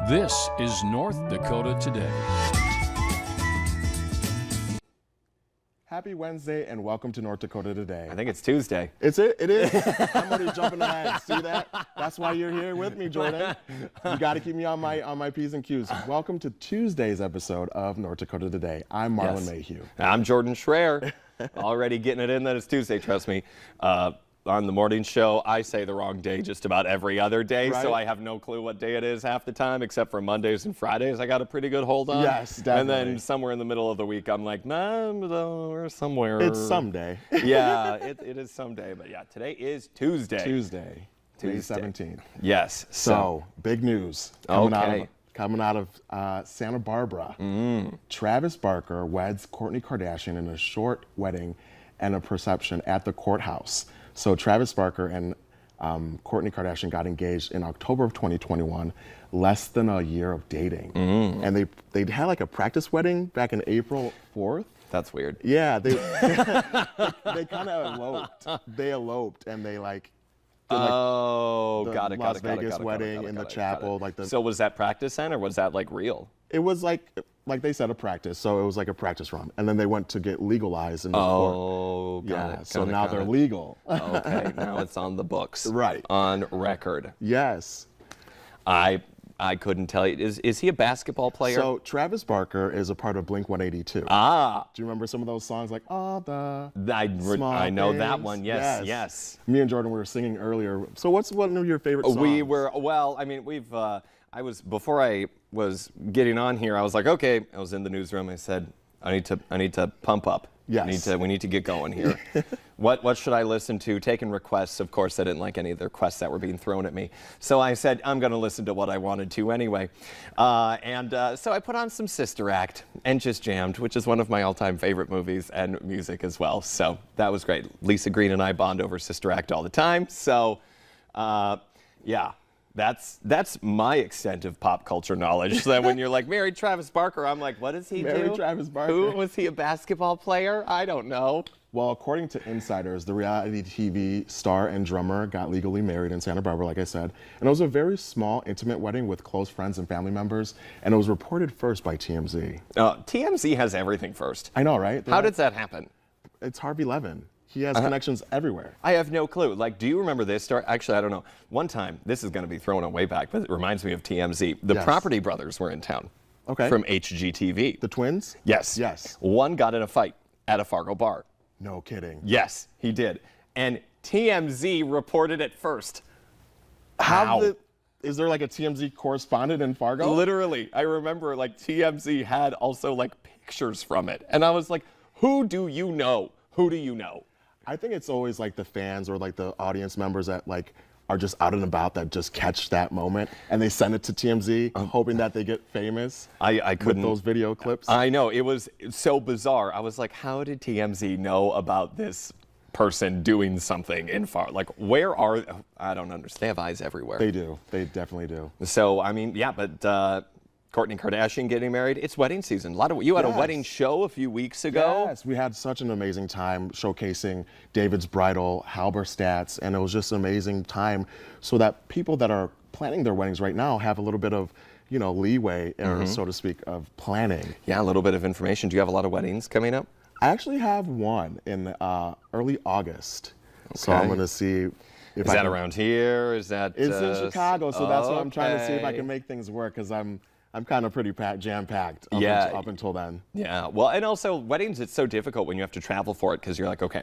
This is North Dakota Today. Happy Wednesday and welcome to North Dakota Today. I think it's Tuesday. It is. I'm already jumping ahead. See that? That's why you're here with me, Jordan. You got to keep me on my P's and Q's. Welcome to Tuesday's episode of North Dakota Today. I'm Marlon Mayhew. I'm Jordan Schreier. Already getting it in that it's Tuesday, trust me. On the morning show, I say the wrong day just about every other day, right? So I have no clue what day it is half the time, except for Mondays and Fridays I got a pretty good hold on. Yes, definitely. And then somewhere in the middle of the week, I'm like, nah, we're somewhere. It's someday. Yeah, it is someday. But yeah, today is Tuesday. Tuesday. May 17th. Yes. So, big news coming out of Santa Barbara. Travis Barker weds Kourtney Kardashian in a short wedding and a reception at the courthouse. So Travis Barker and Kourtney Kardashian got engaged in October of 2021, less than a year of dating. And they had like a practice wedding back in April 4th. That's weird. Yeah, they kind of eloped. They eloped and they like did like the Las Vegas wedding in the chapel. So was that practice then, or was that like real? It was like they said, a practice. So it was like a practice run. And then they went to get legalized in the court. Got it. So now they're legal. Okay, now it's on the books. Right. On record. Yes. I couldn't tell you. Is he a basketball player? So Travis Barker is a part of Blink-182. Ah. Do you remember some of those songs like all the I know things? that one. Yes. Me and Jordan were singing earlier. So what's one of your favorite songs? Before I was getting on here, I was like, okay, I was in the newsroom. I said, I need to pump up. Yes. We need to get going here. What should I listen to? Taking requests. Of course, I didn't like any of the requests that were being thrown at me. So I said, I'm going to listen to what I wanted to anyway. So I put on some Sister Act and just jammed, which is one of my all-time favorite movies and music as well. So that was great. Lisa Green and I bond over Sister Act all the time. So, yeah. That's my extent of pop culture knowledge. So that when you're like, married Travis Barker, I'm like, what does he do? Married Travis Barker. Who was he, a basketball player? I don't know. Well, according to insiders, the reality TV star and drummer got legally married in Santa Barbara, like I said. And it was a very small, intimate wedding with close friends and family members. And it was reported first by TMZ. TMZ has everything first. I know, right? How did that happen? It's Harvey Levin. He has connections everywhere. I have no clue. Like, do you remember this story? Actually, I don't know. One time, this is going to be thrown away back, but it reminds me of TMZ. The Property Brothers were in town. Okay. From HGTV. The twins? Yes. Yes. One got in a fight at a Fargo bar. No kidding. Yes, he did. And TMZ reported it first. Is there like a TMZ correspondent in Fargo? Literally. I remember like TMZ had also like pictures from it. And I was like, who do you know? Who do you know? I think it's always like the fans or like the audience members that like are just out and about that just catch that moment and they send it to TMZ hoping that they get famous. I couldn't. With those video clips. I know, it was so bizarre. I was like, how did TMZ know about this person doing something in Like, where are, I don't understand. They have eyes everywhere. They do. They definitely do. So, I mean, yeah, but Kourtney Kardashian getting married. It's wedding season. You had a wedding show a few weeks ago. Yes, we had such an amazing time showcasing David's bridal, Halberstats, and it was just an amazing time so that people that are planning their weddings right now have a little bit of, leeway, or so to speak, of planning. Yeah, a little bit of information. Do you have a lot of weddings coming up? I actually have one in early August. Okay. So I'm going to see. Is that around here? Is that? It's in Chicago, so that's what I'm trying to see if I can make things work because I'm kind of pretty jam-packed up until then. Yeah, well, and also weddings, it's so difficult when you have to travel for it because you're like, okay,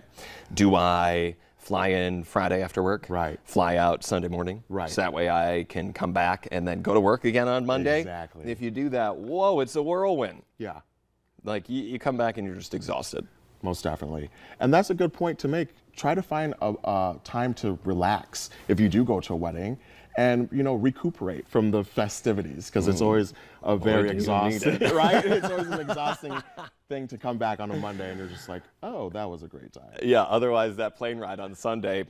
do I fly in Friday after work? Right. Fly out Sunday morning? Right. So that way I can come back and then go to work again on Monday? Exactly. If you do that, whoa, it's a whirlwind. Yeah. Like, you come back and you're just exhausted. Most definitely. And that's a good point to make. Try to find a time to relax if you do go to a wedding and, recuperate from the festivities because it's always a very exhausting, right? It's always an exhausting thing to come back on a Monday and you're just like, oh, that was a great time. Yeah, otherwise that plane ride on Sunday,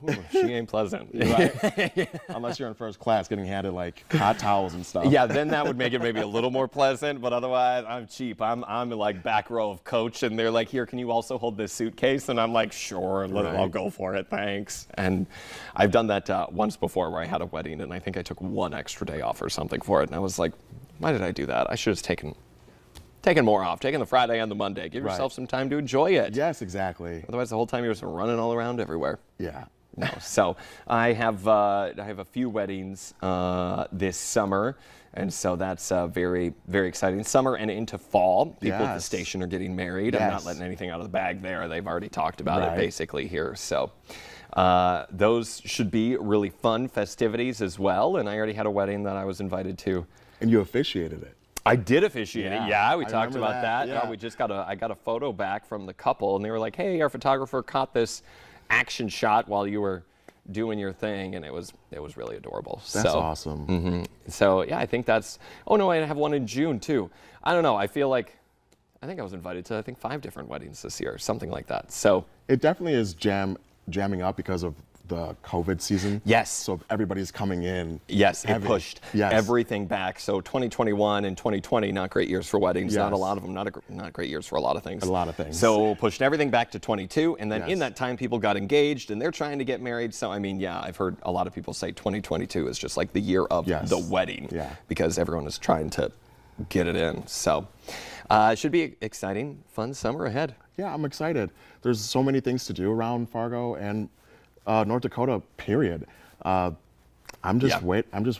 ooh, she ain't pleasant. Right? Unless you're in first class getting handed like hot towels and stuff. Yeah, then that would make it maybe a little more pleasant, but otherwise I'm cheap. I'm like back row of coach and they're like, here, can you also hold this suitcase? And I'm like, sure, I'll go for it, thanks. And I've done that once before where I had a wedding and I think I took 1 extra day off or something for it. And I was like, why did I do that? I should have taken more off, taking the Friday and the Monday. Give yourself some time to enjoy it. Yes, exactly. Otherwise, the whole time you're just running all around everywhere. Yeah. No. So I have a few weddings this summer, and so that's very, very exciting. Summer and into fall, people at the station are getting married. I'm not letting anything out of the bag there. They've already talked about it basically here. So those should be really fun festivities as well. And I already had a wedding that I was invited to. And you officiated it. I did officiate it. Yeah, we talked remember about that. Yeah. We just I got a photo back from the couple, and they were like, "Hey, our photographer caught this action shot while you were doing your thing," and it was really adorable. That's awesome. So yeah, I think that's. Oh no, I have one in June too. I don't know. I feel like I think I was invited to 5 different weddings this year, something like that. So it definitely is jamming up because of the COVID season. Yes. So everybody's coming in. Yes, heavy. It pushed everything back. So 2021 and 2020, not great years for weddings. Yes. Not a lot of them. Not great years for a lot of things. A lot of things. So pushed everything back to 22, and then in that time, people got engaged, and they're trying to get married. So I mean, yeah, I've heard a lot of people say 2022 is just like the year of the wedding, because everyone is trying to get it in. So it should be exciting, fun summer ahead. Yeah, I'm excited. There's so many things to do around Fargo and North Dakota, period. I'm just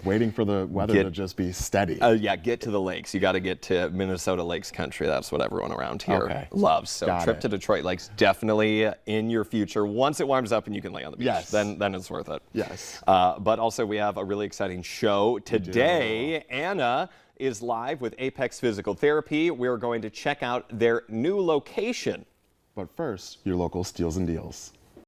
waiting for the weather to just be steady. Get to the lakes. You got to get to Minnesota Lakes country. That's what everyone around here loves. So trip to Detroit Lakes definitely in your future. Once it warms up and you can lay on the beach, then it's worth it. Yes. But also we have a really exciting show today. Anna is live with Apex Physical Therapy. We're going to check out their new location. But first, your local steals and deals.